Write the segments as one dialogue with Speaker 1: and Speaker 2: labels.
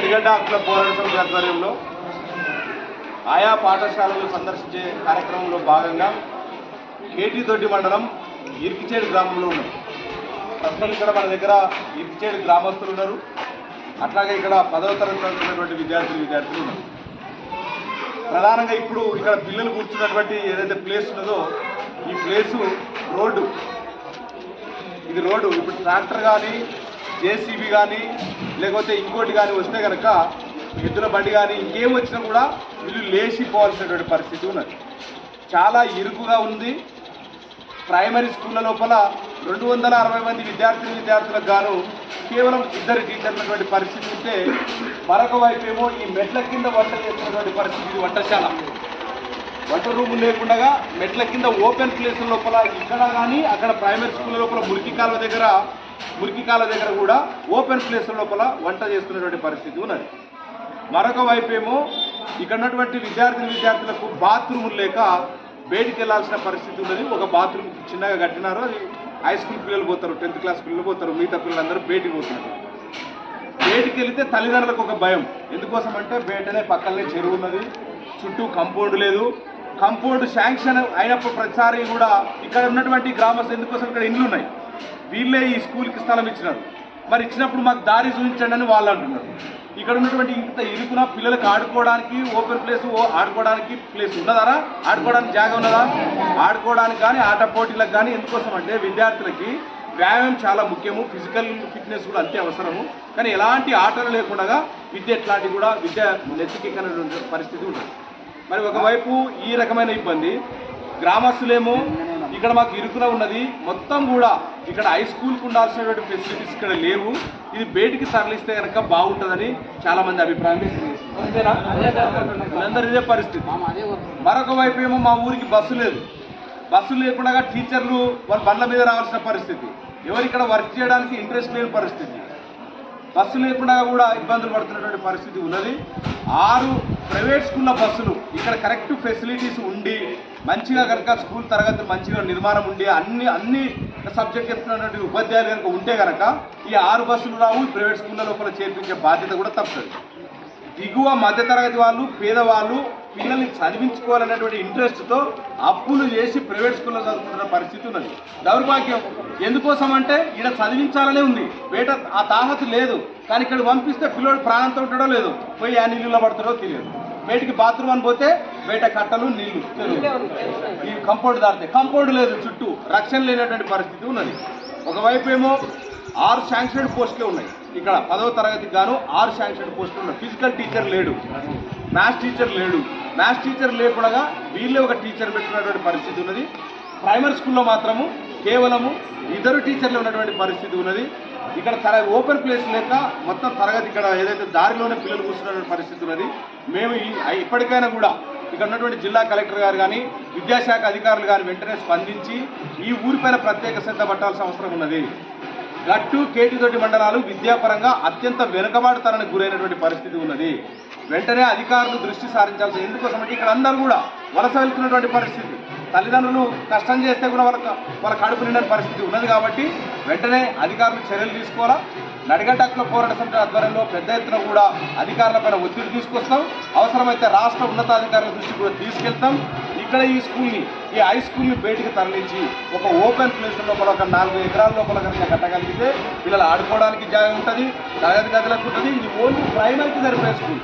Speaker 1: నడిగడ్డ హక్కుల పోరాట సమితి ఆధ్వర్యంలో ఆయా పాఠశాలలు సందర్శించే కార్యక్రమంలో భాగంగా కేటీ దొడ్డి మండలం ఇరికిచేడు గ్రామంలో ఉన్నాం. ప్రస్తుతం ఇక్కడ మన దగ్గర ఇరికిచేడు గ్రామస్తులు ఉన్నారు, అట్లాగే ఇక్కడ 10వ తరగతి చదువుతున్నటువంటి విద్యార్థులు ఉన్నారు. ప్రధానంగా ఇప్పుడు ఇక్కడ పిల్లలు కూర్చున్నటువంటి ఏదైతే ప్లేస్ ఉన్నదో ఈ ప్లేసు రోడ్డు. ఇది రోడ్డు. ఇప్పుడు ట్రాక్టర్ కానీ జేసీబీ కానీ లేకపోతే ఇంకోటి కానీ వస్తే కనుక ఎద్దుల బండి కానీ ఇంకేం వచ్చినా కూడా వీళ్ళు లేచిపోవాల్సినటువంటి పరిస్థితి ఉన్నది. చాలా ఇరుకుగా ఉంది. ప్రైమరీ స్కూళ్ళ లోపల 260 మంది విద్యార్థులకు గాను కేవలం 2 టీచర్లటువంటి పరిస్థితి ఉంటే, మరొక వైపు ఏమో ఈ మెట్ల కింద వంట చేస్తున్నటువంటి పరిస్థితి. వంటశాల వంట రూములు లేకుండా మెట్ల కింద ఓపెన్ ప్లేసుల లోపల ఇక్కడ కానీ అక్కడ ప్రైమరీ స్కూళ్ళ లోపల మురికి కాలువ దగ్గర కూడా ఓపెన్ ప్లేసుల లోపల వంట చేస్తున్నటువంటి పరిస్థితి ఉన్నది. మరొక వైపు ఏమో ఇక్కడ ఉన్నటువంటి విద్యార్థులకు బాత్రూములు లేక బయటికి వెళ్ళాల్సిన పరిస్థితి ఉన్నది. ఒక బాత్రూమ్ చిన్నగా కట్టినారు, అది హై స్కూల్ పిల్లలు పోతారు, 10th క్లాస్ పిల్లలు పోతారు, మిగతా పిల్లలందరూ బయటికి పోతున్నారు. బయటికి వెళితే తల్లిదండ్రులకు ఒక భయం. ఎందుకోసం అంటే బయటనే పక్కనే చెరువు ఉన్నది, చుట్టూ కంపౌండ్ లేదు. కంపౌండ్ శాంక్షన్ అయినప్పుడు ప్రతిసారి కూడా ఇక్కడ ఉన్నటువంటి గ్రామస్తులు ఎందుకోసం ఇక్కడ ఇండ్లు ఉన్నాయి, వీళ్ళే ఈ స్కూల్కి స్థలం ఇచ్చినారు. మరి ఇచ్చినప్పుడు మాకు దారి చూపించండి అని వాళ్ళు అంటున్నారు. ఇక్కడ ఉన్నటువంటి ఇంత ఇరుకున పిల్లలకు ఆడుకోవడానికి ఓపెన్ ప్లేస్, ఆడుకోవడానికి ప్లేస్ ఉన్నదారా? ఆడుకోవడానికి జాగా ఉన్నదా? ఆడుకోవడానికి కానీ ఆట పోటీలకు కానీ. ఎందుకోసం అంటే విద్యార్థులకి వ్యాయామం చాలా ముఖ్యము, ఫిజికల్ ఫిట్నెస్ కూడా అంతే అవసరము. కానీ ఎలాంటి ఆటలు లేకుండా విద్య నెత్తికెక్కనటువంటి పరిస్థితి ఉంటుంది. మరి ఒకవైపు ఈ రకమైన ఇబ్బంది, గ్రామస్తులేమో ఇక్కడ మాకు ఇరుకున ఉన్నది, మొత్తం కూడా ఇక్కడ హై స్కూల్కి ఉండాల్సినటువంటి ఫెసిలిటీస్ ఇక్కడ లేవు, ఇది బయటికి తరలిస్తే కనుక బాగుంటుందని చాలా మంది అభిప్రాయం అంతేనా? అందరూ ఇదే పరిస్థితి. మరొక వైపు ఏమో మా ఊరికి బస్సు లేదు, బస్సులు లేకుండా టీచర్లు వాళ్ళ బండ్ల మీద రావాల్సిన పరిస్థితి, ఎవరు ఇక్కడ వర్క్ చేయడానికి ఇంట్రెస్ట్ లేని పరిస్థితి, బస్సు లేకుండా కూడా ఇబ్బందులు పడుతున్నటువంటి పరిస్థితి ఉన్నది. 6 ప్రైవేట్ స్కూళ్ళ బస్సులు ఇక్కడ కరెక్ట్ ఫెసిలిటీస్ ఉండి మంచిగా కనుక స్కూల్ తరగతి మంచిగా నిర్మాణం ఉండి అన్ని సబ్జెక్ట్ చెప్తున్నటువంటి ఉపాధ్యాయులు కనుక ఉంటే కనుక ఈ 6 బస్సులు రావు. ప్రైవేట్ స్కూళ్ళ లోపల చేర్పించే బాధ్యత కూడా తప్పదు. దిగువ మధ్యతరగతి వాళ్ళు, పేదవాళ్ళు పిల్లల్ని చదివించుకోవాలనేటువంటి ఇంట్రెస్ట్తో అప్పులు చేసి ప్రైవేట్ స్కూల్లో చదువుకుంటున్న పరిస్థితి ఉన్నది. దౌర్భాగ్యం. ఎందుకోసం అంటే ఇక్కడ చదివించాలనే ఉంది, బయట ఆ తాహతు లేదు. కానీ ఇక్కడ పంపిస్తే పిల్లోడు ప్రాణంతో ఉంటాడో లేదో, పోయి ఆ నీళ్ళలో పడతాడో తెలియదు. బయటికి బాత్రూమ్ అని పోతే బయట కట్టలు నీళ్లు ఈ కంపౌండ్ దాటితే కంపౌండ్ లేదు, చుట్టూ రక్షణ లేనటువంటి పరిస్థితి ఉన్నది. ఒకవైపు ఏమో 6 శాంక్షన్డ్ పోస్టులే ఉన్నాయి. ఇక్కడ 10వ తరగతికి గాను 6 శాంక్షన్డ్ పోస్టులు ఉన్నాయి. ఫిజికల్ టీచర్ లేడు, మ్యాథ్స్ టీచర్ లేడు. మ్యాథ్స్ టీచర్ లేకుండా వీళ్ళే ఒక టీచర్ పెట్టుకున్నటువంటి పరిస్థితి ఉన్నది. ప్రైమరీ స్కూల్లో మాత్రము కేవలము 2 టీచర్లు ఉన్నటువంటి పరిస్థితి ఉన్నది. ఇక్కడ ఓపెన్ ప్లేస్ లేక మొత్తం తరగతి ఇక్కడ ఏదైతే దారిలోనే పిల్లలు కూర్చున్నటువంటి పరిస్థితి ఉన్నది. మేము ఇప్పటికైనా కూడా ఇక్కడ ఉన్నటువంటి జిల్లా కలెక్టర్ గారు కానీ విద్యాశాఖ అధికారులు కానీ వెంటనే స్పందించి ఈ ఊరిపైన ప్రత్యేక శ్రద్ధ పట్టాల్సిన అవసరం ఉన్నది. గట్టు కేటీ దొడ్డి మండలాలు విద్యాపరంగా అత్యంత వెనుకబాటుతనానికి గురైనటువంటి పరిస్థితి ఉన్నది. వెంటనే అధికారులు దృష్టి సారించాల్సి. ఎందుకోసం అంటే ఇక్కడ అందరూ కూడా వలస వెళ్తున్నటువంటి పరిస్థితి, తల్లిదండ్రులు కష్టం చేస్తే కూడా వాళ్ళ కడుపు నిండని పరిస్థితి ఉన్నది. కాబట్టి వెంటనే అధికారులు చర్యలు తీసుకోవాలా. నడిగడ్డ హక్కుల పోరాట సమితి ఆధ్వర్యంలో పెద్ద ఎత్తున కూడా అధికారులపైన ఒత్తిడి తీసుకొస్తాం. అవసరమైతే రాష్ట్ర ఉన్నతాధికారుల దృష్టికి కూడా తీసుకెళ్తాం. ఇక్కడ ఈ హై స్కూల్ని బయటికి తరలించి ఒక ఓపెన్ ప్లేస్ లోపల ఒక 4 ఎకరాల లోపల కనుక కట్టగలిగితే పిల్లలు ఆడుకోవడానికి జాగా ఉంటుంది, తరగతి గదులకు ఉంటుంది. ఇది ఓన్లీ ప్రైమరీకి సరిపోయే స్కూల్.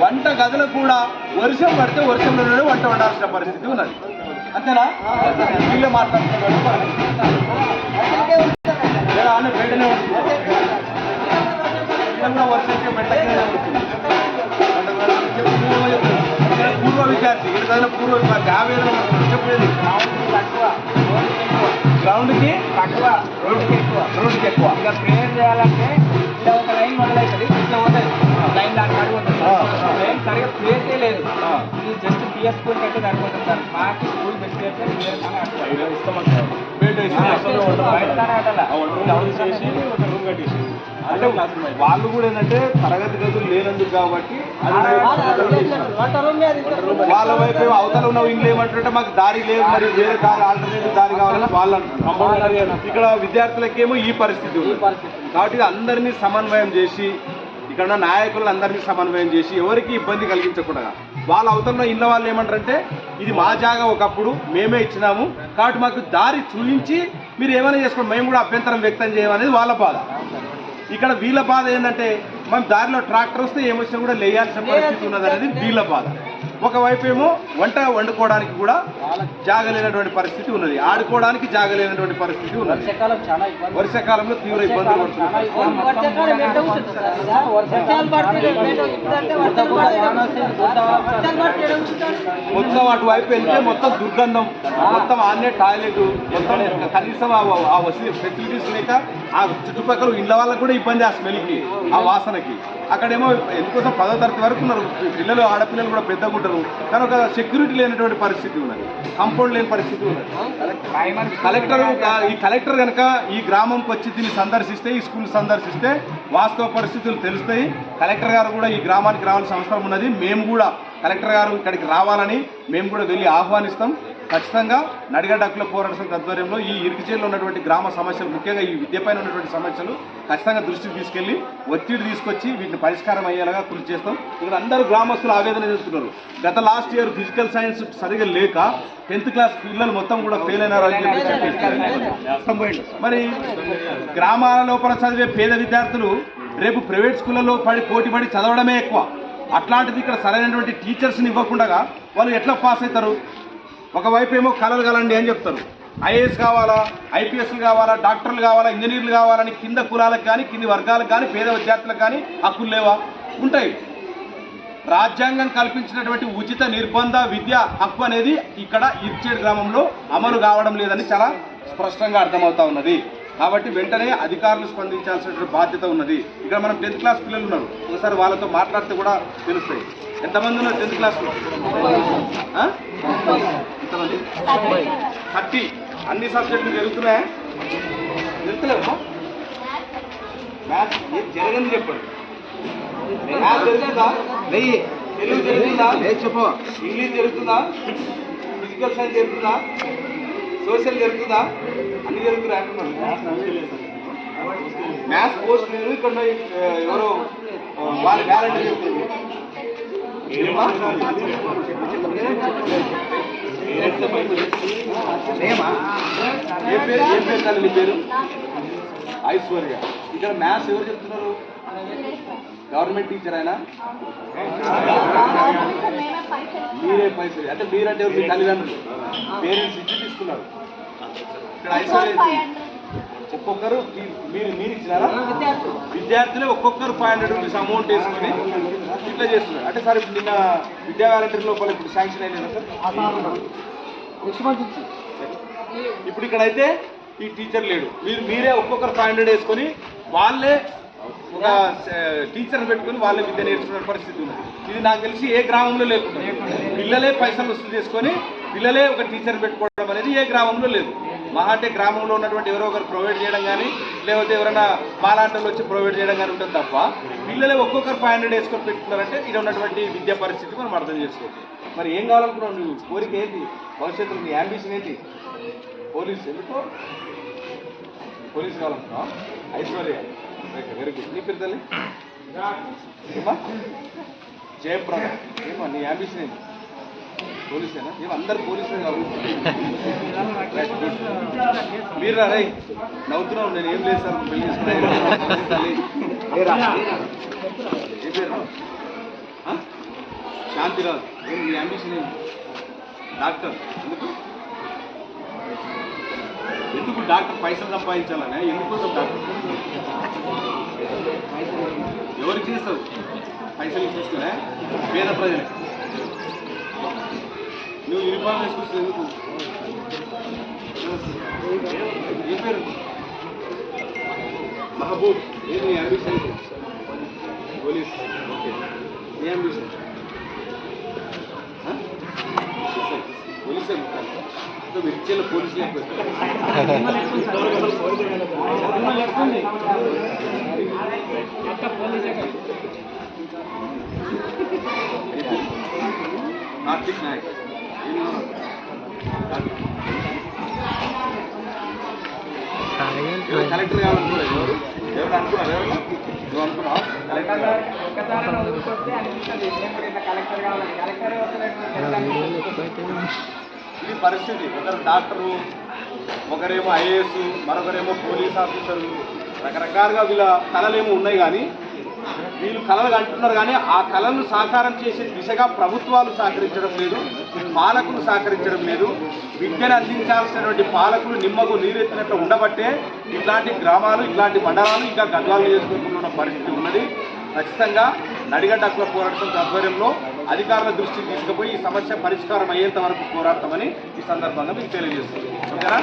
Speaker 1: వంట గదులకు కూడా వర్షం పడితే వర్షంలోనే వంట వండాల్సిన పరిస్థితి ఉన్నది. అంతేనా? వీళ్ళే మాట్లాడుతున్నారు, బయటనే ఉంటుంది, వర్షంకే మెట్లకే ఉంటుంది. పూర్వ విద్యార్థి ఇక్కడ పూర్వ విద్యార్థి 50 చెప్పేది గ్రౌండ్కి తక్కువ, రోడ్డుకి ఎక్కువ. ఇక ప్రేయర్ చేయాలంటే ఇలా ఒక లైన్ మొదలవుతుంది, ఇట్లా పోతుంది లైన్ దాని కాడి పోతుంది. లైన్ సరిగ్గా ప్లేసే లేదు. ఇది జస్ట్ పిఎస్ స్కూల్ కట్టే సరిపోతుంది సార్. మాకు స్కూల్ బెస్ట్ ఇస్తామంటారు. అంటే వాళ్ళు కూడా ఏంటంటే తరగతి గదులు లేనందుకు కాబట్టి వాళ్ళ వైపు అవతల ఉన్న ఇంట్లో ఏమంటుంటే మాకు దారి లేదు, మరి వేరే దారి ఆల్టర్నేటివ్ దారి కావాలని వాళ్ళు అంటున్నారు. ఇక్కడ విద్యార్థులకేమో ఈ పరిస్థితి ఉంది. కాబట్టి అందరినీ సమన్వయం చేసి ఇక్కడ ఉన్న నాయకులను అందరినీ సమన్వయం చేసి ఎవరికి ఇబ్బంది కలిగించకుండా వాళ్ళ అవతల ఇళ్ళ వాళ్ళు ఏమంటారంటే ఇది మా జాగా ఒకప్పుడు మేమే ఇచ్చినాము కాబట్టి మాకు దారి చూపించి మీరు ఏమైనా చేసుకోండి మేము కూడా అభ్యంతరం వ్యక్తం చేయమనేది వాళ్ళ బాధ. ఇక్కడ వీళ్ళ బాధ ఏంటంటే మనం దారిలో ట్రాక్టర్ వస్తే ఏమొచ్చినా కూడా లేయాల్సిన పరిస్థితి ఉన్నది అనేది వీళ్ళ బాధ. ఒకవైపు ఏమో వంట వండుకోవడానికి కూడా జాగలేనటువంటి పరిస్థితి ఉన్నది, ఆడుకోవడానికి జాగలేనటువంటి పరిస్థితి ఉన్నది. వర్షాకాలంలో తీవ్ర ఇబ్బందులు పడుతున్నారు. మొత్తం అటువైపు వెళ్తే మొత్తం దుర్గంధం, మొత్తం ఆన్నే టాయిలెట్, మొత్తం కనీసం ఆ ఫెసిలిటీస్ లేక ఆ చుట్టుపక్కల ఇళ్ళ వాళ్ళకి కూడా ఇబ్బంది ఆ స్మెల్కి, ఆ వాసనకి. అక్కడేమో ఎందుకోసం 10వ తరగతి వరకు ఉన్నారు పిల్లలు, ఆడపిల్లలు కూడా పెద్దగా ఉంటారు కానీ ఒక సెక్యూరిటీ లేనటువంటి పరిస్థితి ఉన్నది, కాంపౌండ్ లేని పరిస్థితి ఉన్నది. కలెక్టర్ కనుక ఈ గ్రామంకి వచ్చి దీన్ని సందర్శిస్తే, ఈ స్కూల్ సందర్శిస్తే వాస్తవ పరిస్థితులు తెలుస్తాయి. కలెక్టర్ గారు కూడా ఈ గ్రామానికి రావాల్సిన అవసరం ఉన్నది. మేము కూడా కలెక్టర్ గారు ఇక్కడికి రావాలని మేము కూడా వెళ్ళి ఆహ్వానిస్తాం. ఖచ్చితంగా నడిగడ్డ హక్కుల పోరాట సమితి ఆధ్వర్యంలో ఈ ఇరికిచేలో ఉన్నటువంటి గ్రామ సమస్యలు, ముఖ్యంగా ఈ విద్యపైన ఉన్నటువంటి సమస్యలు ఖచ్చితంగా దృష్టికి తీసుకెళ్లి ఒత్తిడి తీసుకొచ్చి వీటిని పరిష్కారం అయ్యేలాగా కృషి చేస్తాం. ఇక్కడ అందరూ గ్రామస్తులు ఆవేదన చేస్తున్నారు. గత లాస్ట్ ఇయర్ ఫిజికల్ సైన్స్ సరిగా లేక 10th క్లాస్ పిల్లలు మొత్తం కూడా ఫెయిల్ అయినారని చెప్పి మరి గ్రామాల లోపల చదివే పేద విద్యార్థులు రేపు ప్రైవేట్ స్కూళ్ళలో పోటీపడి చదవడమే ఎక్కువ. అట్లాంటిది ఇక్కడ సరైనటువంటి టీచర్స్ని ఇవ్వకుండా వాళ్ళు ఎట్లా పాస్ అవుతారు? ఒకవైపు ఏమో కలలు కలండి అని చెప్తారు, ఐఏఎస్ కావాలా, ఐపీఎస్లు కావాలా, డాక్టర్లు కావాలా, ఇంజనీర్లు కావాలని కింద కులాలకు కానీ కింది వర్గాలకు కానీ పేద విద్యార్థులకు కానీ హక్కులు లేవా? ఉంటాయి. రాజ్యాంగం కల్పించినటువంటి ఉచిత నిర్బంధ విద్య హక్కు అనేది ఇక్కడ ఇర్చేడ్ గ్రామంలో అమలు కావడం లేదని చాలా స్పష్టంగా అర్థమవుతా ఉన్నది. కాబట్టి వెంటనే అధికారులు స్పందించాల్సిన బాధ్యత ఉన్నది. ఇక్కడ మనం 10th క్లాస్ పిల్లలు ఉన్నారు, ఒకసారి వాళ్ళతో మాట్లాడితే కూడా తెలుస్తాయి. ఎంతమంది ఉన్నారు 10th క్లాస్లో? ఎంతమంది? 30. అన్ని సబ్జెక్టులు జరుగుతున్నాయా? జరుగుతలేవా? మ్యాథ్స్ జరగని చెప్పండి. మ్యాథ్స్ జరుగుతుందా? తెలుగు జరుగుతుందా? చెప్పు. ఇంగ్లీష్ జరుగుతుందా? ఫిజికల్ సైన్స్ జరుగుతుందా? సోషల్ జరుగుతుందా? అన్ని జరుగుతున్నాయి అంటున్నారు. మ్యాథ్స్ పోస్ట్ లేదు ఇక్కడ, ఎవరో వాళ్ళ గ్యారంటీ చెప్తుంది. ఏ పేరు తల్లి పేరు? ఐశ్వర్య. ఇక్కడ మ్యాథ్స్ ఎవరు చెప్తున్నారు? గవర్నమెంట్ టీచర్ అయినా? మీరే పైసలు అంటే మీరంటే మీ తల్లిదండ్రులు పేరెంట్స్ ఇచ్చి తీసుకున్నారు. ఇక్కడ ఐశ్వర్య ఒక్కొక్కరు మీరు ఇచ్చినారా? విద్యార్థులే ఒక్కొక్కరు 500 రూపీస్ అమౌంట్ వేసుకొని ఇట్లా చేస్తున్నారు. అంటే సార్ ఇప్పుడు నిన్న విద్యా వాలంటీర్ లోపల ఇప్పుడు శాంక్షన్ అయినా సార్? ఇప్పుడు ఇక్కడైతే ఈ టీచర్ లేడు, మీరే ఒక్కొక్కరు 500 వేసుకొని వాళ్ళే ఒక టీచర్ పెట్టుకుని వాళ్ళే విద్య నేర్చుకునే పరిస్థితి ఉంది. ఇది నాకు తెలిసి ఏ గ్రామంలో లేకుండా పిల్లలే పైసలు వసూలు చేసుకొని పిల్లలే ఒక టీచర్ పెట్టుకోవడం అనేది ఏ గ్రామంలో లేదు. మహా అంటే గ్రామంలో ఉన్నటువంటి ఎవరో ఒకరు ప్రొవైడ్ చేయడం కానీ లేకపోతే ఎవరైనా మాలాంటలు వచ్చి ప్రొవైడ్ చేయడం కానీ ఉంటుంది తప్ప పిల్లలే ఒక్కొక్కరు 500 వేసుకొని పెట్టుకున్నారంటే ఇక్కడ ఉన్నటువంటి విద్యా పరిస్థితి మనం అర్థం చేసుకోవచ్చు. మరి ఏం కావాలనుకున్నావు నువ్వు? కోరిక ఏంటి? భవిష్యత్తులో నీ యాంబిషన్ ఏంటి? పోలీస్. ఎందుకో పోలీస్ కావాలనుకున్నావు? Aishwarya, very good. నీ పేరు తల్లి ఏమా? జయప్రద. ఏమో నీ యాంబిషన్ ఏంటి? పోలీసేనా? ఏమో అందరు పోలీసే కావాలి. మీరు రా రై నవ్వుతున్నావు. నేను ఏం లేదు సార్ పెళ్లి చేసుకున్నా. ఏ పేరు? శాంతిరాజు. ఏం మీ యాంబిషన్ ఏంటి? డాక్టర్. ఎందుకు డాక్టర్? పైసలు సంపాదించాలనే. ఎందుకోసం డాక్టర్? ఎవరికి చేస్తావు? పైసలు తీసుకునే పేద ప్రజలే. నువ్వు యూనిఫామ్ వేసుకొచ్చు ఎందుకు? ఏ పేరు? మహబూబ్. ఏది నీ అంబిషన్? పోలీస్. ఓకే. ఏ అంబిషన్? పోలీసే. విద్యలో పోలీసు లేకపోతే కార్తిక్ నాయక్. కలెక్టర్ కావాలనుకున్నారు. ఎవరు అనుకున్నారు? నువ్వు అనుకున్నావు కలెక్టర్
Speaker 2: ఒక్కసారి వదులుకొస్తే అనిపిస్తుంది నేను కూడా ఇట్లా కలెక్టర్ కావాలని కలెక్టర్
Speaker 1: ఇది పరిస్థితి. ఒకరు డాక్టరు, ఒకరేమో ఐఏఎస్, మరొకరేమో పోలీస్ ఆఫీసరు, రకరకాలుగా వీళ్ళ కళలేమో ఉన్నాయి. కానీ వీళ్ళు కళలు అంటున్నారు, కానీ ఆ కళలను సాకారం చేసే దిశగా ప్రభుత్వాలు సహకరించడం లేదు, పాలకులు సహకరించడం లేదు. విద్యను అందించాల్సినటువంటి పాలకులు నిమ్మకు నీరెత్తినట్లు ఉండబట్టే ఇట్లాంటి గ్రామాలు, ఇట్లాంటి మండలాలు ఇంకా గద్వాలు నియోజకవర్గంలో ఉన్న పరిస్థితి ఉన్నది. ఖచ్చితంగా నడిగడ్డ హక్కుల పోరాటం ఆధ్వర్యంలో అధికారుల దృష్టికి తీసుకుపోయి ఈ సమస్య పరిష్కారం అయ్యేంత వరకు పోరాడతామని ఈ సందర్భంగా మీకు తెలియజేస్తుంది. ఓకేనా?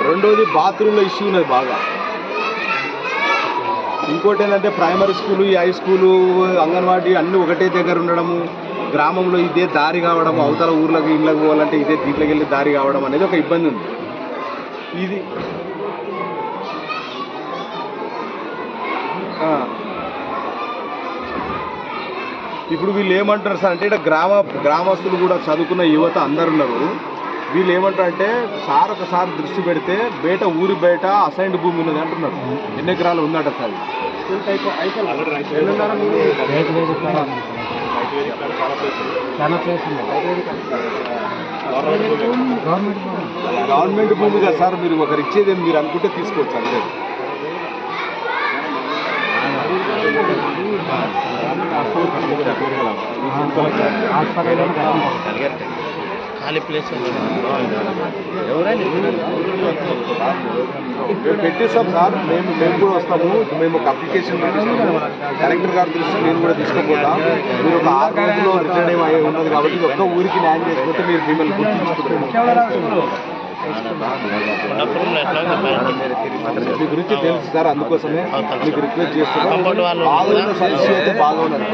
Speaker 1: రెండోది బాత్రూంలో ఇష్యూ ఉన్నది బాగా. ఇంకోటి ఏంటంటే ప్రైమరీ స్కూలు, ఈ హై స్కూలు, అంగన్వాడీ అన్నీ ఒకటే దగ్గర ఉండడము, గ్రామంలో ఇదే దారి కావడం, అవతల ఊర్లకు ఇళ్ళకి పోవాలంటే ఇదే దీంట్లోకి వెళ్ళి దారి కావడం అనేది ఒక ఇబ్బంది ఉంది. ఇది ఇప్పుడు వీళ్ళు ఏమంటారు సార్ అంటే, ఇక్కడ గ్రామస్తులు కూడా చదువుకున్న యువత అందరు ఉన్నారు. వీళ్ళు ఏమంటారు అంటే, సార్ ఒకసారి దృష్టి పెడితే ఊరి బయట అసైన్డ్ భూమి ఉన్నది అంటున్నారు. ఎన్ని ఎకరాలు ఉందట సార్? గవర్నమెంట్ భూమి కదా సార్, మీరు ఒకరు ఇచ్చేది మీరు అనుకుంటే తీసుకోవచ్చు అంతే.
Speaker 3: ఖాళీ ప్లేస్
Speaker 1: మేము పెట్టేస్తాం సార్, మేము కూడా వస్తాము. మేము ఒక అప్లికేషన్ పెట్టిస్తాము. కలెక్టర్ గారి దృష్టి నేను కూడా తీసుకుపోతాం. మీరు ఒక 6 రోజుల్లో రిటర్న్ అయ్యి ఉన్నది కాబట్టి ఒక్క ఊరికి న్యాయం చేసుకుంటే మీరు మిమ్మల్ని గుర్తించుకుంటారు. మీ గురించి తెలుసు సార్, అందుకోసమే మీకు రిక్వెస్ట్ చేస్తున్నాం. బాగా ఉన్న సమస్య అయితే బాగా ఉన్నది.